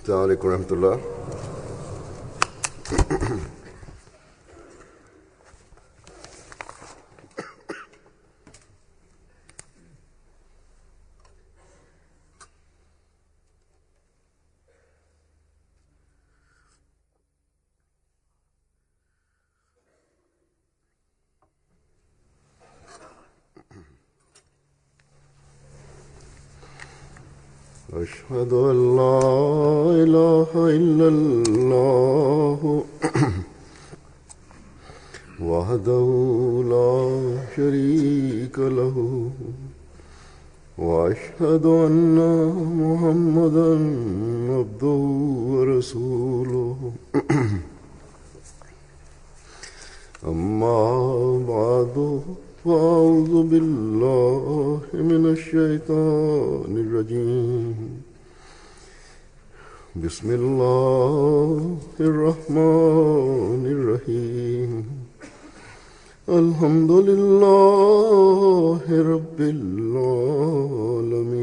السلام عليكم ورحمة الله. أشهد أن لا إله إلا الله وحده لا شريك له وأشهد أن محمدا عبده ورسوله أما بعد فأعوذ بالله من الشيطان الرجيم بسم الله الرحمن الرحيم الحمد لله رب العالمين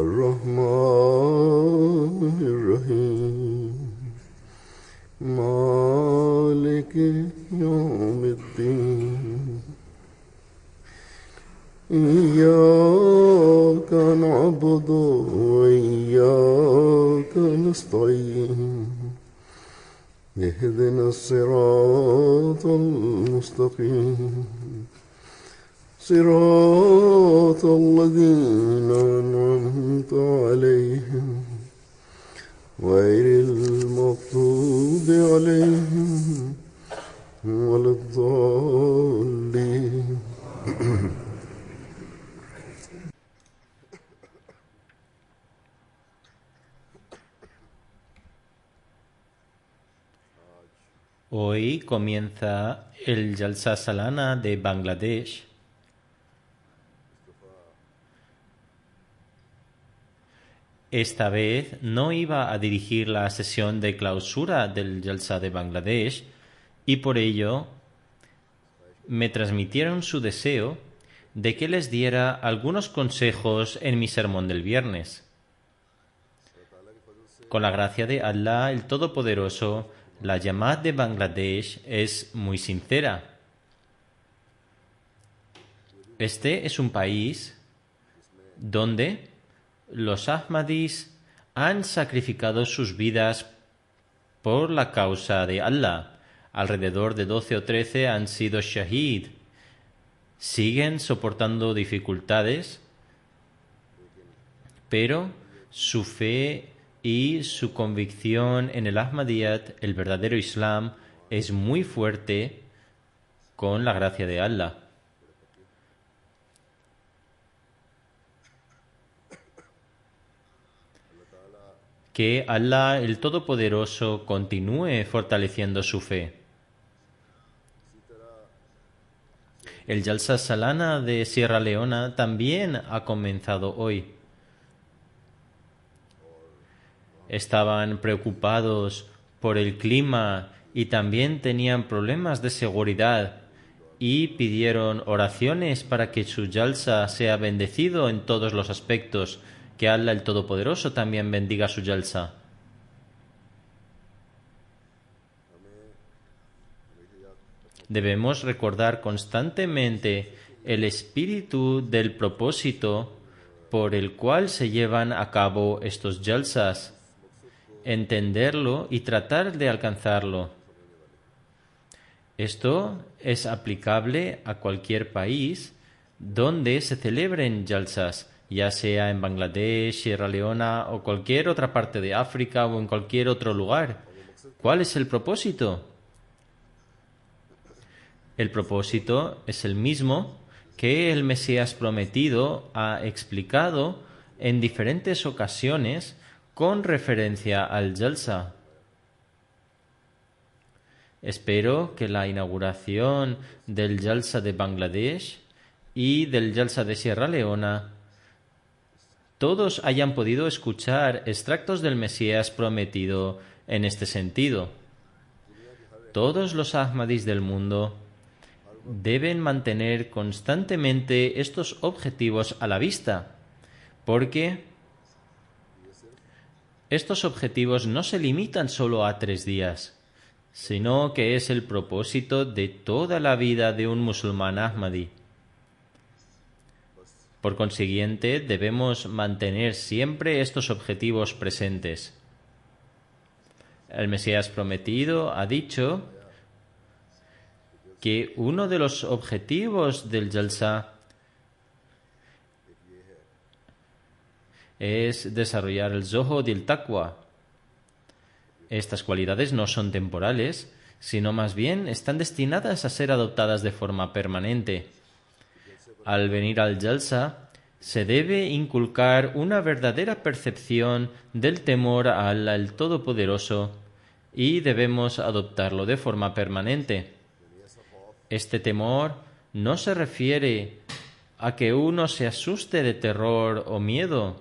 الرحمن الرحيم مالك يوم الدين إياك نعبد وإياك نستعين اهدنا الصراط المستقيم صراط الذين أنعمت عليهم غير المغضوب عليهم ولا الضالين. Hoy comienza el Jalsa Salana de Bangladesh. Esta vez no iba a dirigir la sesión de clausura del Jalsa de Bangladesh y por ello me transmitieron su deseo de que les diera algunos consejos en mi sermón del viernes. Con la gracia de Allah el Todopoderoso, la Jamaat de Bangladesh es muy sincera. Este es un país donde los Ahmadis han sacrificado sus vidas por la causa de Allah. Alrededor de 12 o 13 han sido shahid. Siguen soportando dificultades, pero su fe y su convicción en el Ahmadiyyat, el verdadero Islam, es muy fuerte con la gracia de Allah. Que Allah, el Todopoderoso, continúe fortaleciendo su fe. El Jalsa Salana de Sierra Leona también ha comenzado hoy. Estaban preocupados por el clima y también tenían problemas de seguridad y pidieron oraciones para que su Jalsa sea bendecido en todos los aspectos. Que Allah el Todopoderoso también bendiga su Jalsa. Debemos recordar constantemente el espíritu del propósito por el cual se llevan a cabo estos Jalsas, entenderlo y tratar de alcanzarlo. Esto es aplicable a cualquier país donde se celebren Jalsas, ya sea en Bangladesh, Sierra Leona o cualquier otra parte de África o en cualquier otro lugar. ¿Cuál es el propósito? El propósito es el mismo que el Mesías prometido ha explicado en diferentes ocasiones con referencia al Jalsa. Espero que la inauguración del Jalsa de Bangladesh y del Jalsa de Sierra Leona todos hayan podido escuchar extractos del Mesías prometido en este sentido. Todos los Ahmadis del mundo deben mantener constantemente estos objetivos a la vista, porque estos objetivos no se limitan solo a 3 días, sino que es el propósito de toda la vida de un musulmán Ahmadi. Por consiguiente, debemos mantener siempre estos objetivos presentes. El Mesías prometido ha dicho que uno de los objetivos del Jalsa es desarrollar el Zohod y el Taqwa. Estas cualidades no son temporales, sino más bien están destinadas a ser adoptadas de forma permanente. Al venir al Jalsa, se debe inculcar una verdadera percepción del temor a Allah el Todopoderoso y debemos adoptarlo de forma permanente. Este temor no se refiere a que uno se asuste de terror o miedo,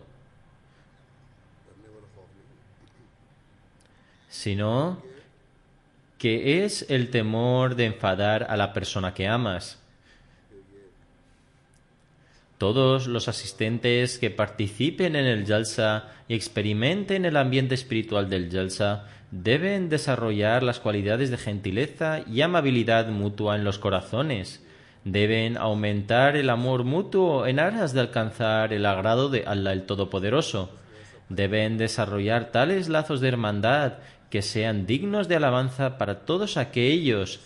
sino que es el temor de enfadar a la persona que amas. Todos los asistentes que participen en el Jalsa y experimenten el ambiente espiritual del Jalsa deben desarrollar las cualidades de gentileza y amabilidad mutua en los corazones. Deben aumentar el amor mutuo en aras de alcanzar el agrado de Allah el Todopoderoso. Deben desarrollar tales lazos de hermandad que sean dignos de alabanza para todos aquellos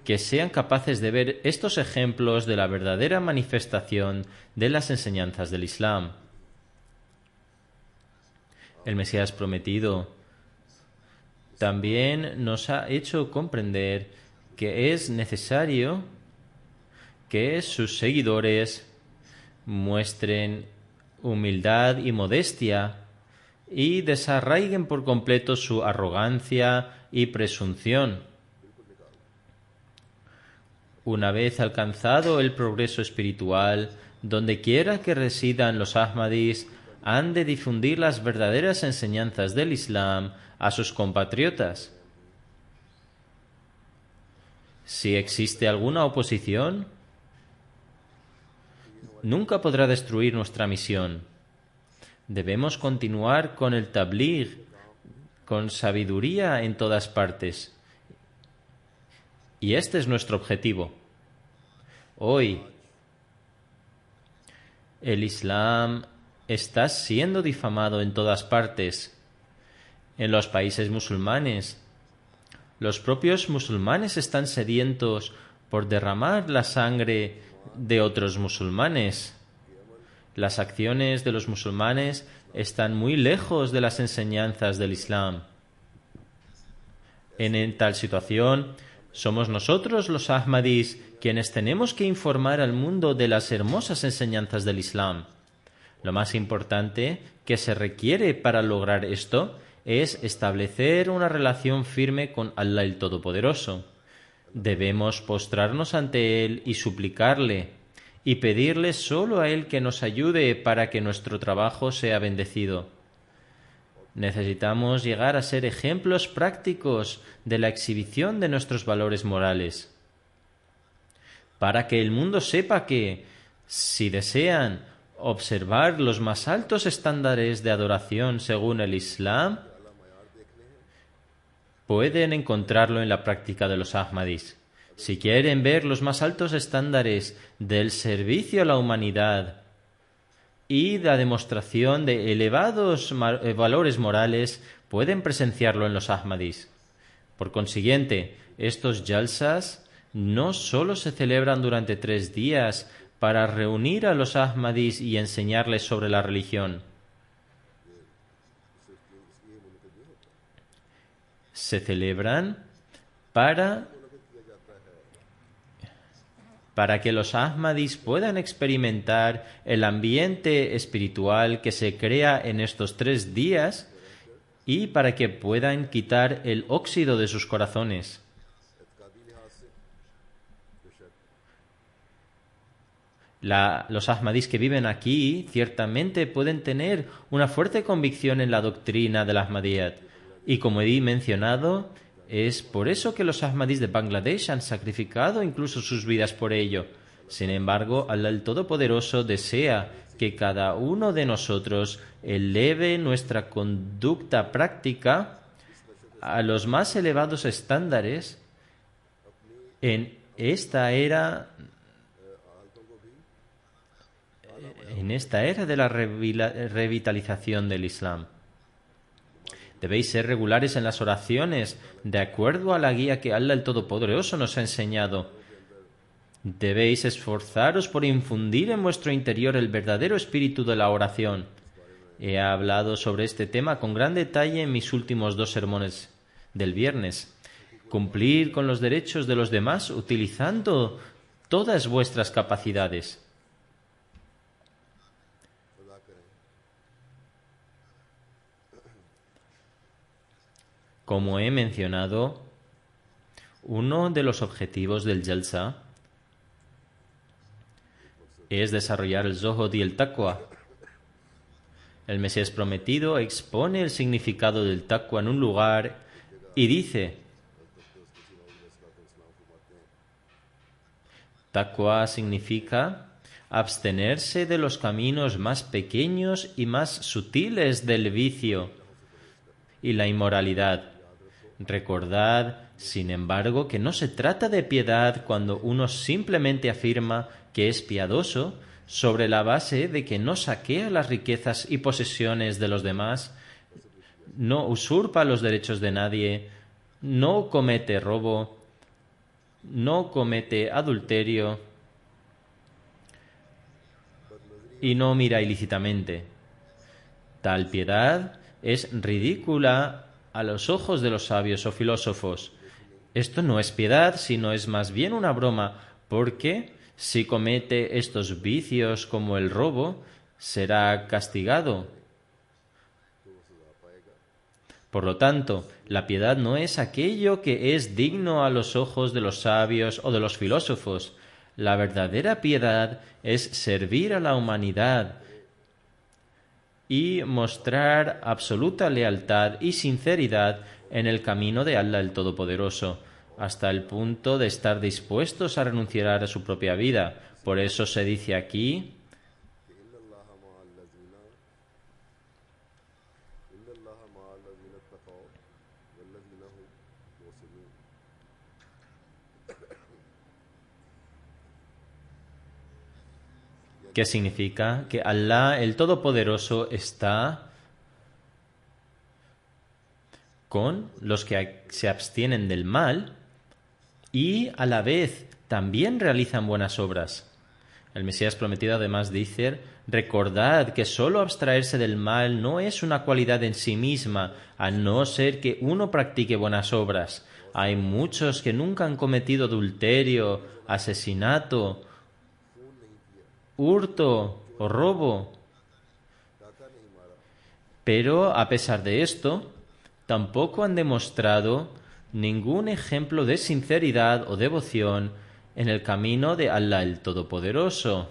que sean capaces de ver estos ejemplos de la verdadera manifestación de las enseñanzas del Islam. El Mesías prometido también nos ha hecho comprender que es necesario que sus seguidores muestren humildad y modestia y desarraiguen por completo su arrogancia y presunción. Una vez alcanzado el progreso espiritual, donde quiera que residan los Ahmadis, han de difundir las verdaderas enseñanzas del Islam a sus compatriotas. Si existe alguna oposición, nunca podrá destruir nuestra misión. Debemos continuar con el tabligh, con sabiduría en todas partes. Y este es nuestro objetivo. Hoy, el Islam está siendo difamado en todas partes. En los países musulmanes, los propios musulmanes están sedientos por derramar la sangre de otros musulmanes. Las acciones de los musulmanes están muy lejos de las enseñanzas del Islam. En tal situación, somos nosotros los Ahmadis quienes tenemos que informar al mundo de las hermosas enseñanzas del Islam. Lo más importante que se requiere para lograr esto es establecer una relación firme con Allah el Todopoderoso. Debemos postrarnos ante Él y suplicarle, y pedirle solo a Él que nos ayude para que nuestro trabajo sea bendecido. Necesitamos llegar a ser ejemplos prácticos de la exhibición de nuestros valores morales, para que el mundo sepa que, si desean observar los más altos estándares de adoración según el Islam, pueden encontrarlo en la práctica de los Ahmadis. Si quieren ver los más altos estándares del servicio a la humanidad y la demostración de elevados valores morales, pueden presenciarlo en los Ahmadis. Por consiguiente, estos jalsas no solo se celebran durante 3 días para reunir a los Ahmadis y enseñarles sobre la religión. Se celebran para que los Ahmadis puedan experimentar el ambiente espiritual que se crea en estos 3 días y para que puedan quitar el óxido de sus corazones. Los Ahmadis que viven aquí ciertamente pueden tener una fuerte convicción en la doctrina del Ahmadiyyat, y como he mencionado, es por eso que los Ahmadis de Bangladesh han sacrificado incluso sus vidas por ello. Sin embargo, Allah el Todopoderoso desea que cada uno de nosotros eleve nuestra conducta práctica a los más elevados estándares en esta era de la revitalización del Islam. Debéis ser regulares en las oraciones, de acuerdo a la guía que Allah el Todopoderoso nos ha enseñado. Debéis esforzaros por infundir en vuestro interior el verdadero espíritu de la oración. He hablado sobre este tema con gran detalle en mis últimos 2 sermones del viernes. Cumplir con los derechos de los demás utilizando todas vuestras capacidades. Como he mencionado, uno de los objetivos del Jalsa es desarrollar el Zohod y el Taqwa. El Mesías prometido expone el significado del Taqwa en un lugar y dice: Taqwa significa abstenerse de los caminos más pequeños y más sutiles del vicio y la inmoralidad. Recordad, sin embargo, que no se trata de piedad cuando uno simplemente afirma que es piadoso sobre la base de que no saquea las riquezas y posesiones de los demás, no usurpa los derechos de nadie, no comete robo, no comete adulterio y no mira ilícitamente. Tal piedad es ridícula a los ojos de los sabios o filósofos. Esto no es piedad, sino es más bien una broma, porque si comete estos vicios como el robo, será castigado. Por lo tanto, la piedad no es aquello que es digno a los ojos de los sabios o de los filósofos. La verdadera piedad es servir a la humanidad y mostrar absoluta lealtad y sinceridad en el camino de Allah el Todopoderoso, hasta el punto de estar dispuestos a renunciar a su propia vida. Por eso se dice aquí: ¿qué significa? Que Allah el Todopoderoso está con los que se abstienen del mal y a la vez también realizan buenas obras. El Mesías prometido además dice: recordad que solo abstraerse del mal no es una cualidad en sí misma, a no ser que uno practique buenas obras. Hay muchos que nunca han cometido adulterio, asesinato, hurto o robo. Pero a pesar de esto, tampoco han demostrado ningún ejemplo de sinceridad o devoción en el camino de Allah el Todopoderoso.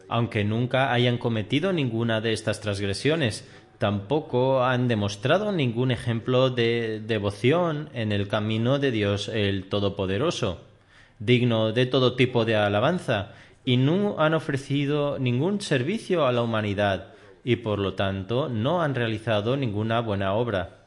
Aunque nunca hayan cometido ninguna de estas transgresiones, tampoco han demostrado ningún ejemplo de devoción en el camino de Dios el Todopoderoso, digno de todo tipo de alabanza, y no han ofrecido ningún servicio a la humanidad, y por lo tanto no han realizado ninguna buena obra.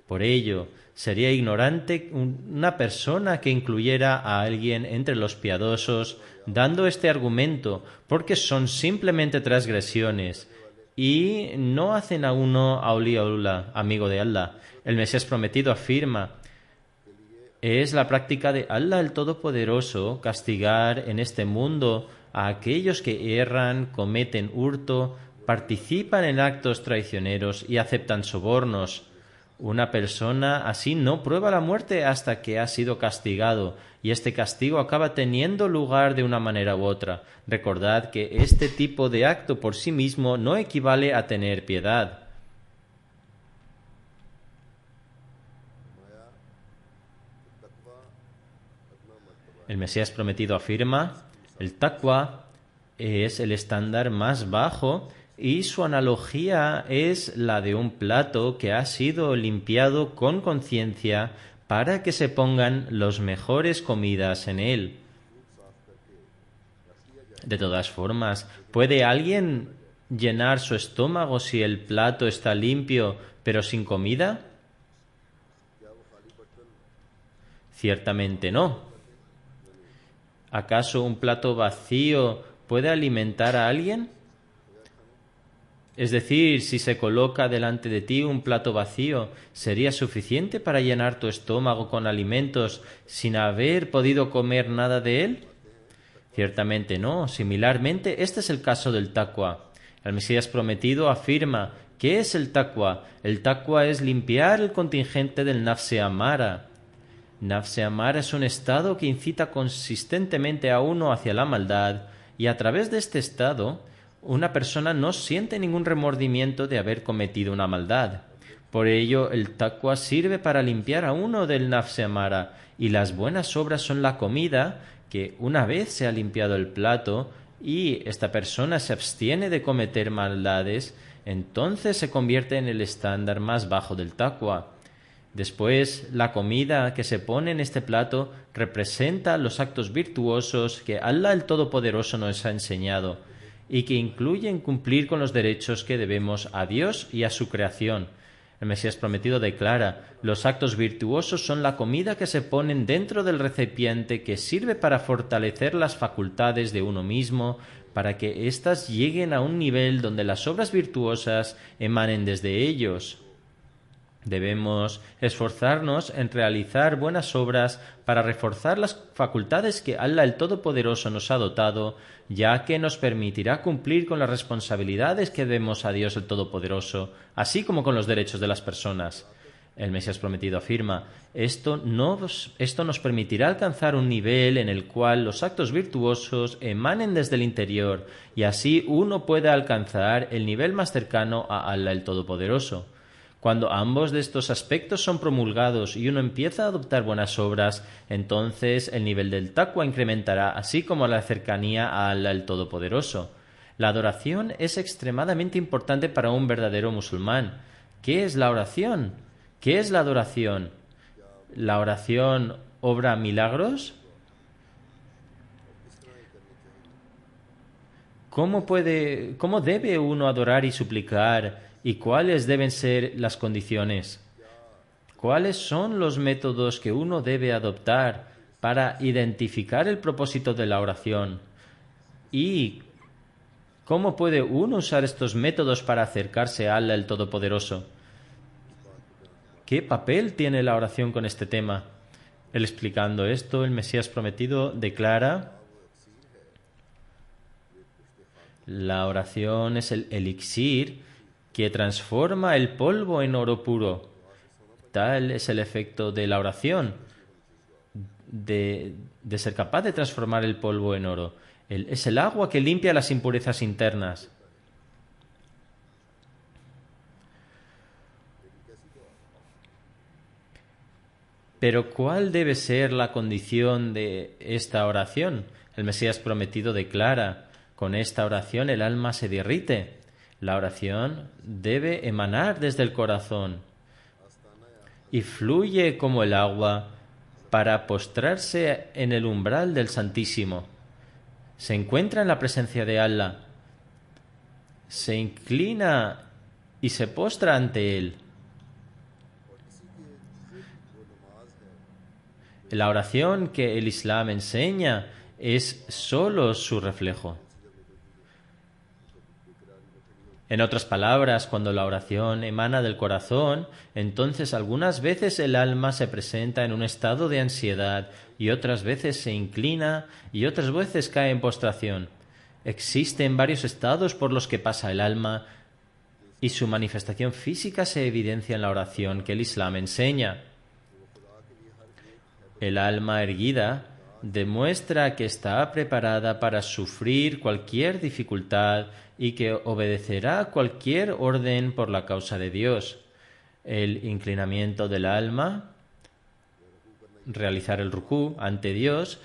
Por ello, sería ignorante una persona que incluyera a alguien entre los piadosos dando este argumento, porque son simplemente transgresiones y no hacen a uno auliaullah, amigo de Allah. El Mesías prometido afirma: es la práctica de Allah el Todopoderoso castigar en este mundo a aquellos que erran, cometen hurto, participan en actos traicioneros y aceptan sobornos. Una persona así no prueba la muerte hasta que ha sido castigado, y este castigo acaba teniendo lugar de una manera u otra. Recordad que este tipo de acto por sí mismo no equivale a tener piedad. El Mesías prometido afirma: el taqwa es el estándar más bajo y su analogía es la de un plato que ha sido limpiado con conciencia para que se pongan las mejores comidas en él. De todas formas, ¿puede alguien llenar su estómago si el plato está limpio pero sin comida? Ciertamente no. ¿Acaso un plato vacío puede alimentar a alguien? Es decir, si se coloca delante de ti un plato vacío, ¿sería suficiente para llenar tu estómago con alimentos sin haber podido comer nada de él? Ciertamente no. Similarmente, este es el caso del taqwa. El Mesías prometido afirma: ¿qué es el taqwa? El taqwa es limpiar el contingente del nafse amara. Nafse amara es un estado que incita consistentemente a uno hacia la maldad, y a través de este estado una persona no siente ningún remordimiento de haber cometido una maldad. Por ello, el taqwa sirve para limpiar a uno del nafse amara, y las buenas obras son la comida que, una vez se ha limpiado el plato y esta persona se abstiene de cometer maldades, entonces se convierte en el estándar más bajo del taqwa. Después, la comida que se pone en este plato representa los actos virtuosos que Allah el Todopoderoso nos ha enseñado y que incluyen cumplir con los derechos que debemos a Dios y a su creación. El Mesías prometido declara: los actos virtuosos son la comida que se ponen dentro del recipiente que sirve para fortalecer las facultades de uno mismo, para que éstas lleguen a un nivel donde las obras virtuosas emanen desde ellos. Debemos esforzarnos en realizar buenas obras para reforzar las facultades que Allah el Todopoderoso nos ha dotado, ya que nos permitirá cumplir con las responsabilidades que debemos a Dios el Todopoderoso, así como con los derechos de las personas. El Mesías prometido afirma: esto nos permitirá alcanzar un nivel en el cual los actos virtuosos emanen desde el interior, y así uno pueda alcanzar el nivel más cercano a Allah el Todopoderoso. Cuando ambos de estos aspectos son promulgados y uno empieza a adoptar buenas obras, entonces el nivel del taqwa incrementará, así como la cercanía a Allah el Todopoderoso. La adoración es extremadamente importante para un verdadero musulmán. ¿Qué es la oración? ¿Qué es la adoración? ¿La oración obra milagros? ¿Cómo debe uno adorar y suplicar? ¿Y cuáles deben ser las condiciones? ¿Cuáles son los métodos que uno debe adoptar para identificar el propósito de la oración? ¿Y cómo puede uno usar estos métodos para acercarse a Allah el Todopoderoso? ¿Qué papel tiene la oración con este tema? Él explicando esto, el Mesías prometido declara: la oración es el elixir que transforma el polvo en oro puro. Tal es el efecto de la oración, de ser capaz de transformar el polvo en oro. Es el agua que limpia las impurezas internas. Pero ¿cuál debe ser la condición de esta oración? El Mesías prometido declara: con esta oración el alma se derrite. La oración debe emanar desde el corazón y fluye como el agua para postrarse en el umbral del Santísimo. Se encuentra en la presencia de Allah, se inclina y se postra ante Él. La oración que el Islam enseña es sólo su reflejo. En otras palabras, cuando la oración emana del corazón, entonces algunas veces el alma se presenta en un estado de ansiedad y otras veces se inclina y otras veces cae en postración. Existen varios estados por los que pasa el alma y su manifestación física se evidencia en la oración que el Islam enseña. El alma erguida demuestra que está preparada para sufrir cualquier dificultad y que obedecerá cualquier orden por la causa de Dios. El inclinamiento del alma, realizar el rukú ante Dios,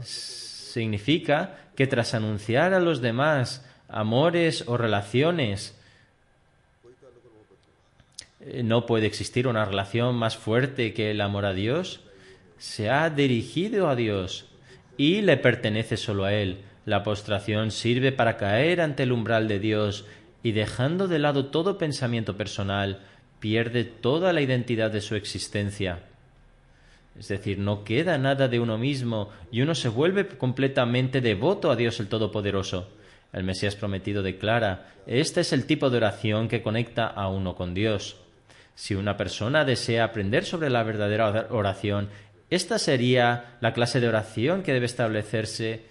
significa que tras anunciar a los demás amores o relaciones, no puede existir una relación más fuerte que el amor a Dios, se ha dirigido a Dios y le pertenece solo a Él. La postración sirve para caer ante el umbral de Dios y, dejando de lado todo pensamiento personal, pierde toda la identidad de su existencia. Es decir, no queda nada de uno mismo y uno se vuelve completamente devoto a Dios el Todopoderoso. El Mesías prometido declara: este es el tipo de oración que conecta a uno con Dios. Si una persona desea aprender sobre la verdadera oración, esta sería la clase de oración que debe establecerse,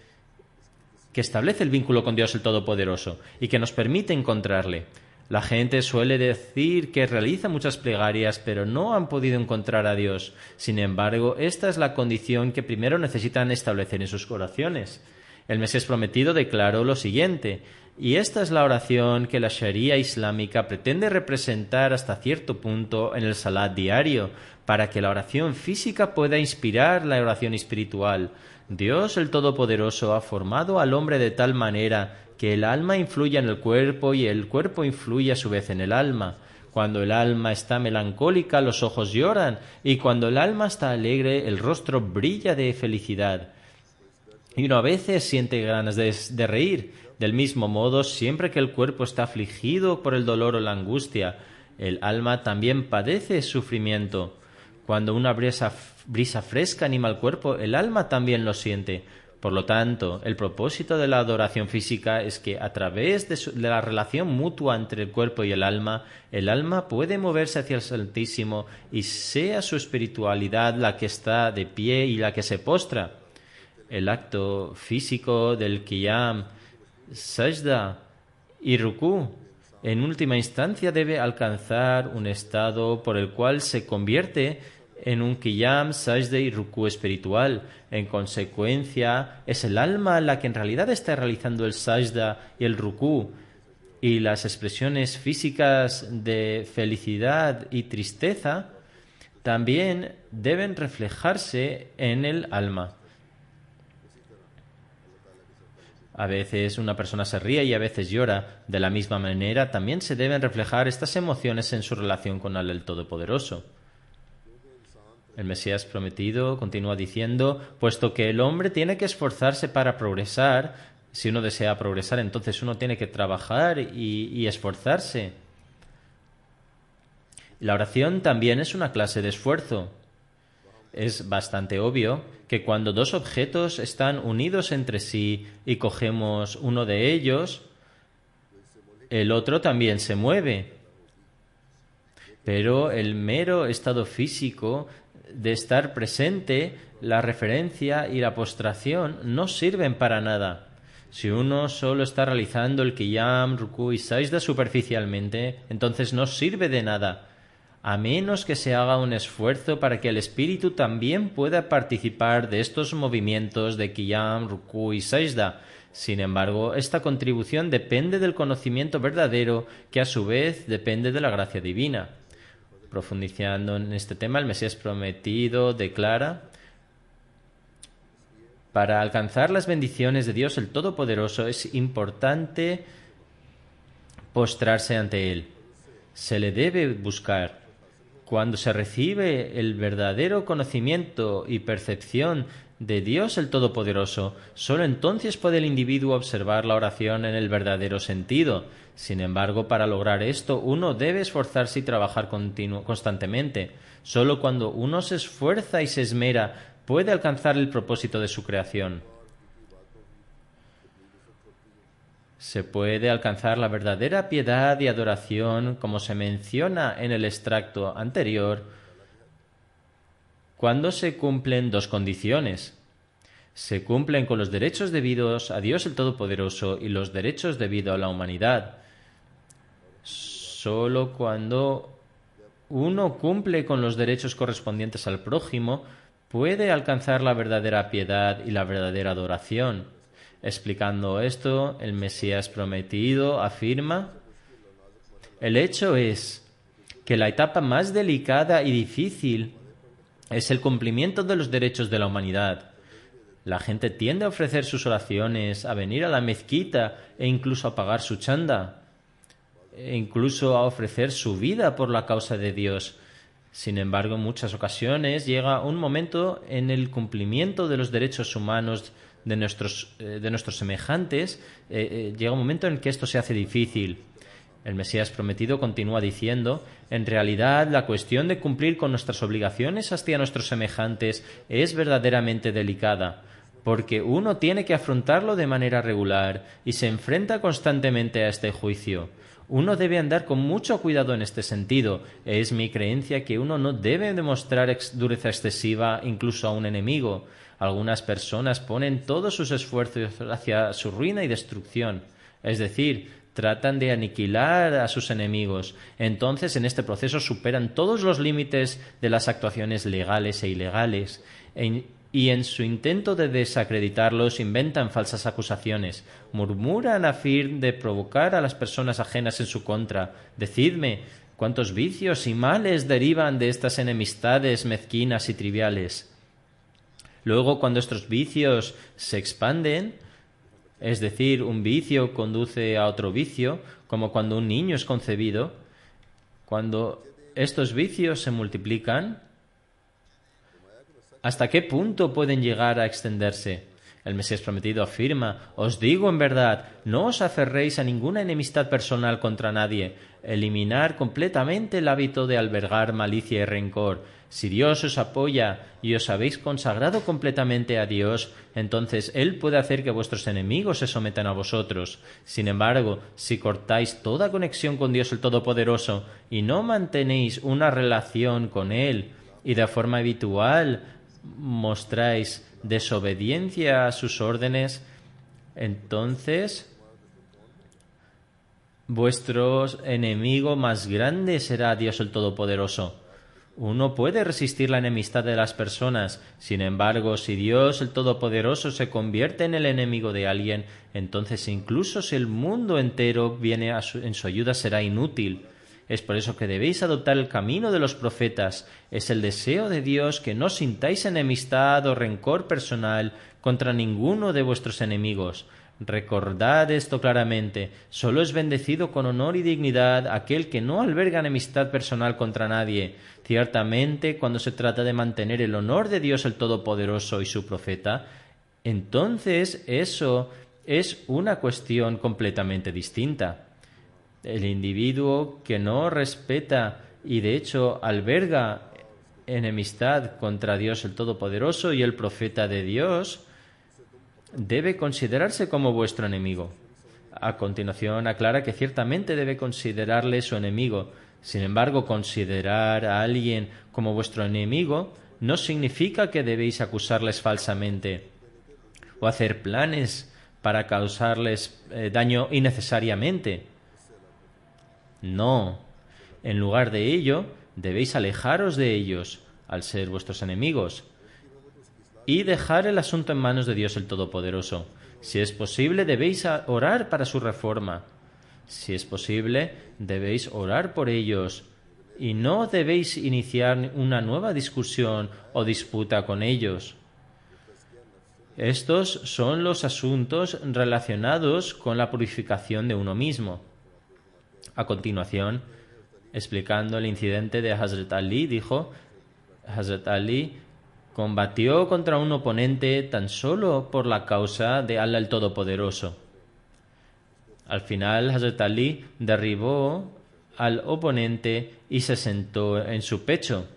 que establece el vínculo con Dios el Todopoderoso y que nos permite encontrarle. La gente suele decir que realiza muchas plegarias, pero no han podido encontrar a Dios. Sin embargo, esta es la condición que primero necesitan establecer en sus oraciones. El Mesías prometido declaró lo siguiente: y esta es la oración que la Sharia islámica pretende representar hasta cierto punto en el salat diario, para que la oración física pueda inspirar la oración espiritual. Dios el Todopoderoso ha formado al hombre de tal manera que el alma influye en el cuerpo y el cuerpo influye a su vez en el alma. Cuando el alma está melancólica, los ojos lloran, y cuando el alma está alegre, el rostro brilla de felicidad. Y uno a veces siente ganas de reír. Del mismo modo, siempre que el cuerpo está afligido por el dolor o la angustia, el alma también padece sufrimiento. Cuando una brisa fresca anima al cuerpo, el alma también lo siente. Por lo tanto, el propósito de la adoración física es que, a través de la relación mutua entre el cuerpo y el alma puede moverse hacia el Santísimo y sea su espiritualidad la que está de pie y la que se postra. El acto físico del qiyam, sajda y rukú, en última instancia debe alcanzar un estado por el cual se convierte en un qiyam, sajda y rukú espiritual. En consecuencia, es el alma la que en realidad está realizando el sajda y el rukú, y las expresiones físicas de felicidad y tristeza también deben reflejarse en el alma. A veces una persona se ríe y a veces llora. De la misma manera, también se deben reflejar estas emociones en su relación con el Todopoderoso. El Mesías prometido continúa diciendo: puesto que el hombre tiene que esforzarse para progresar, si uno desea progresar, entonces uno tiene que trabajar y esforzarse. La oración también es una clase de esfuerzo. Es bastante obvio que cuando dos objetos están unidos entre sí y cogemos uno de ellos, el otro también se mueve. Pero el mero estado físico de estar presente, la referencia y la postración no sirven para nada. Si uno solo está realizando el qiyam, rukú y sajda superficialmente, entonces no sirve de nada, a menos que se haga un esfuerzo para que el espíritu también pueda participar de estos movimientos de qiyam, rukú y sajda. Sin embargo, esta contribución depende del conocimiento verdadero, que a su vez depende de la gracia divina. Profundizando en este tema, el Mesías prometido declara: para alcanzar las bendiciones de Dios el Todopoderoso es importante postrarse ante Él. Se le debe buscar. Cuando se recibe el verdadero conocimiento y percepción de Dios el Todopoderoso, solo entonces puede el individuo observar la oración en el verdadero sentido. Sin embargo, para lograr esto, uno debe esforzarse y trabajar constantemente. Solo cuando uno se esfuerza y se esmera, puede alcanzar el propósito de su creación. Se puede alcanzar la verdadera piedad y adoración, como se menciona en el extracto anterior, cuando se cumplen dos condiciones. Se cumplen con los derechos debidos a Dios el Todopoderoso y los derechos debidos a la humanidad. Solo cuando uno cumple con los derechos correspondientes al prójimo, puede alcanzar la verdadera piedad y la verdadera adoración. Explicando esto, el Mesías prometido afirma: el hecho es que la etapa más delicada y difícil es el cumplimiento de los derechos de la humanidad. La gente tiende a ofrecer sus oraciones, a venir a la mezquita e incluso a pagar su chanda, e incluso a ofrecer su vida por la causa de Dios. Sin embargo, en muchas ocasiones llega un momento en el cumplimiento de los derechos humanos de nuestros semejantes, llega un momento en que esto se hace difícil. El Mesías prometido continúa diciendo: en realidad, la cuestión de cumplir con nuestras obligaciones hacia nuestros semejantes es verdaderamente delicada, porque uno tiene que afrontarlo de manera regular y se enfrenta constantemente a este juicio. Uno debe andar con mucho cuidado en este sentido. Es mi creencia que uno no debe demostrar dureza excesiva incluso a un enemigo. Algunas personas ponen todos sus esfuerzos hacia su ruina y destrucción, es decir, tratan de aniquilar a sus enemigos. Entonces, en este proceso superan todos los límites de las actuaciones legales e ilegales, y en su intento de desacreditarlos inventan falsas acusaciones, murmuran a fin de provocar a las personas ajenas en su contra. Decidme, ¿cuántos vicios y males derivan de estas enemistades mezquinas y triviales? Luego, cuando estos vicios se expanden, es decir, un vicio conduce a otro vicio, como cuando un niño es concebido, cuando estos vicios se multiplican, ¿hasta qué punto pueden llegar a extenderse? El Mesías prometido afirma: os digo en verdad, no os aferréis a ninguna enemistad personal contra nadie. Eliminar completamente el hábito de albergar malicia y rencor. Si Dios os apoya y os habéis consagrado completamente a Dios, entonces Él puede hacer que vuestros enemigos se sometan a vosotros. Sin embargo, si cortáis toda conexión con Dios el Todopoderoso y no mantenéis una relación con Él y de forma habitual mostráis desobediencia a sus órdenes, entonces vuestro enemigo más grande será Dios el Todopoderoso. Uno puede resistir la enemistad de las personas. Sin embargo, si Dios el Todopoderoso se convierte en el enemigo de alguien, entonces incluso si el mundo entero viene en su ayuda será inútil. Es por eso que debéis adoptar el camino de los profetas. Es el deseo de Dios que no sintáis enemistad o rencor personal contra ninguno de vuestros enemigos. Recordad esto claramente. Solo es bendecido con honor y dignidad aquel que no alberga enemistad personal contra nadie. Ciertamente, cuando se trata de mantener el honor de Dios el Todopoderoso y su profeta, entonces eso es una cuestión completamente distinta. El individuo que no respeta y de hecho alberga enemistad contra Dios el Todopoderoso y el profeta de Dios debe considerarse como vuestro enemigo. A continuación aclara que ciertamente debe considerarle su enemigo. Sin embargo, considerar a alguien como vuestro enemigo no significa que debéis acusarles falsamente o hacer planes para causarles daño innecesariamente. No. En lugar de ello, debéis alejaros de ellos, al ser vuestros enemigos, y dejar el asunto en manos de Dios el Todopoderoso. Si es posible, debéis orar para su reforma. Si es posible, debéis orar por ellos, y no debéis iniciar una nueva discusión o disputa con ellos. Estos son los asuntos relacionados con la purificación de uno mismo. A continuación, explicando el incidente de Hazrat Ali, dijo: Hazrat Ali combatió contra un oponente tan solo por la causa de Allah el Todopoderoso. Al final, Hazrat Ali derribó al oponente y se sentó en su pecho.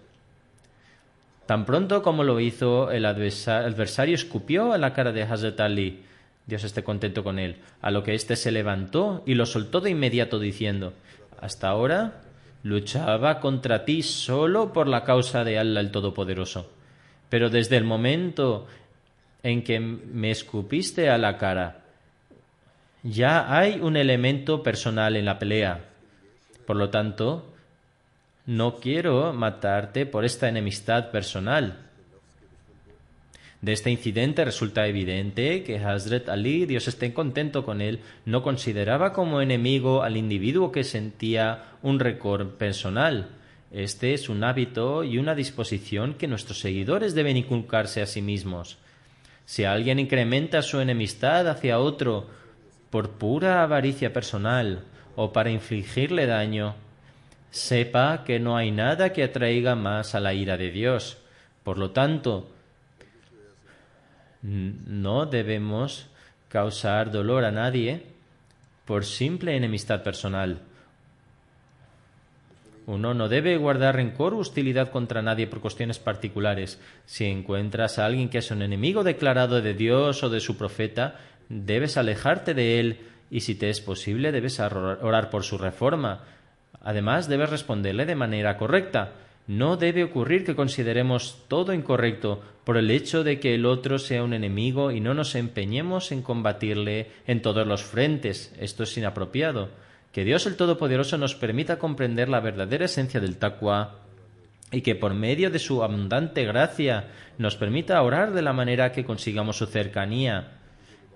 Tan pronto como lo hizo, el adversario escupió a la cara de Hazrat Ali. Dios esté contento con él. A lo que éste se levantó y lo soltó de inmediato diciendo: hasta ahora luchaba contra ti solo por la causa de Allah el Todopoderoso. Pero desde el momento en que me escupiste a la cara, ya hay un elemento personal en la pelea. Por lo tanto, no quiero matarte por esta enemistad personal. De este incidente resulta evidente que Hazrat Ali, Dios esté contento con él, no consideraba como enemigo al individuo que sentía un rencor personal. Este es un hábito y una disposición que nuestros seguidores deben inculcarse a sí mismos. Si alguien incrementa su enemistad hacia otro por pura avaricia personal o para infligirle daño, sepa que no hay nada que atraiga más a la ira de Dios. Por lo tanto, No debemos causar dolor a nadie por simple enemistad personal. Uno no debe guardar rencor o hostilidad contra nadie por cuestiones particulares. Si encuentras a alguien que es un enemigo declarado de Dios o de su profeta, debes alejarte de él y, si te es posible, debes orar por su reforma. Además, debes responderle de manera correcta. No debe ocurrir que consideremos todo incorrecto por el hecho de que el otro sea un enemigo y no nos empeñemos en combatirle en todos los frentes. Esto es inapropiado. Que Dios el Todopoderoso nos permita comprender la verdadera esencia del taqwa y que por medio de su abundante gracia nos permita orar de la manera que consigamos su cercanía.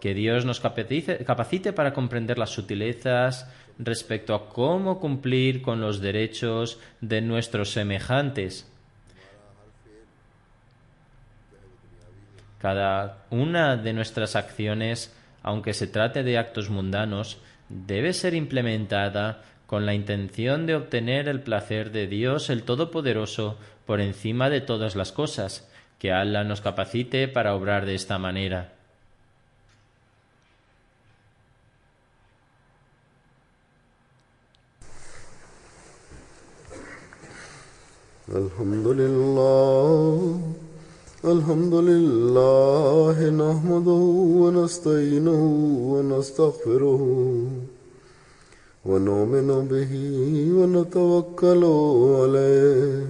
Que Dios nos capacite para comprender las sutilezas respecto a cómo cumplir con los derechos de nuestros semejantes. Cada una de nuestras acciones, aunque se trate de actos mundanos, debe ser implementada con la intención de obtener el placer de Dios el Todopoderoso por encima de todas las cosas. Que Allah nos capacite para obrar de esta manera. الحمد لله نحمده ونستعينه ونستغفره ونؤمن به ونتوكل عليه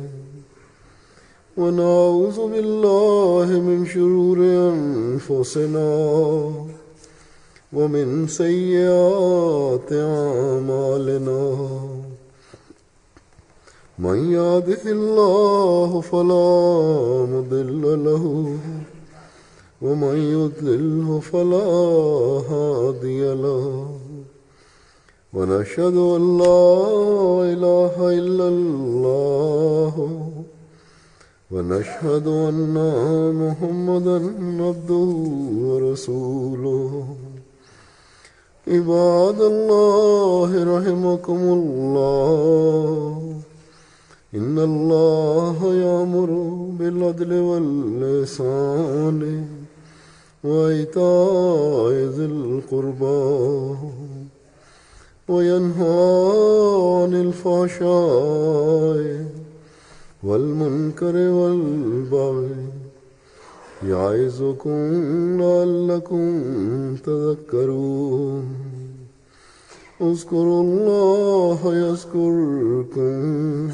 ونعوذ بالله من شرور أنفسنا ومن سيئات أعمالنا من يهده الله فلا مضل له ومن يضلله فلا هادي له ونشهد أن لا إله إلا الله ونشهد أن محمدا عبده ورسوله عباد الله رحمكم الله إن الله يأمر بالعدل والإحسان وإيتاء ذي القربى وينهى عن الفحشاء والمنكر والبغي يعظكم لعلكم تذكرون اذكروا الله يذكركم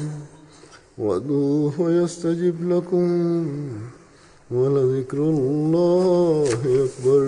وادعوه يستجب لكم ولذكر الله أكبر